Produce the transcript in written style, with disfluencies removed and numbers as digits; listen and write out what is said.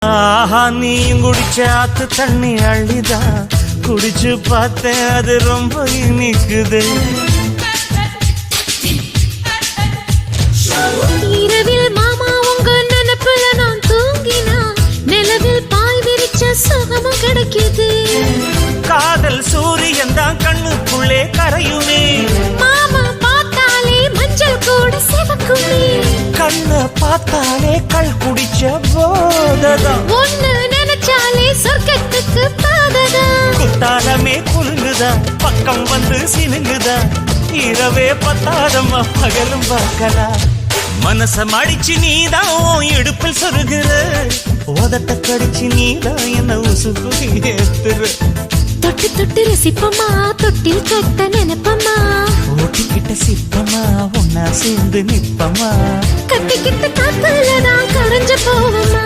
ஆஹா நீயும் குடிச்ச ஆத்து தண்ணி அள்ளிதான் குடிச்சு பார்த்தேன் அது ரொம்ப இனிக்குது. இரவில் மாமா உங்க நினைப்புல நான் தூங்கினா நிலவில் பாய் விரிச்ச சுகமும் கிடைக்குது. காதல் சூரியன் தான் கண்ணுக்குள்ளே கரையுமே. மாமா பார்த்தாலே மஞ்சள் கூட சிவக்குமே. கண்ண பார்த்தாலே கள் குடிச்ச போததான். ஒன்னு நினைச்சாலே சொர்க்கத்துக்கு பாததான். குத்தாலமே குலுங்குதா பக்கம் வந்து சினுங்குதா. இரவே பத்தாதம்மா பகலும் பார்க்கலாம். மனச மடிச்சு நீதான் இடுப்பில் சொருகிற. உதட்ட கடிச்சு நீதான் என்ன உசுப்பு ஏத்துற. தொட்டு தொட்டு ரசிப்பமா தொட்டில் கட்ட நினைப்பமா. ஓட்டிக்கிட்ட சிப்பமா ஒன்னா சேர்ந்து நிப்பமா. கட்டிக்கிட்ட காத்துல நான் கரைஞ்சு போவமா.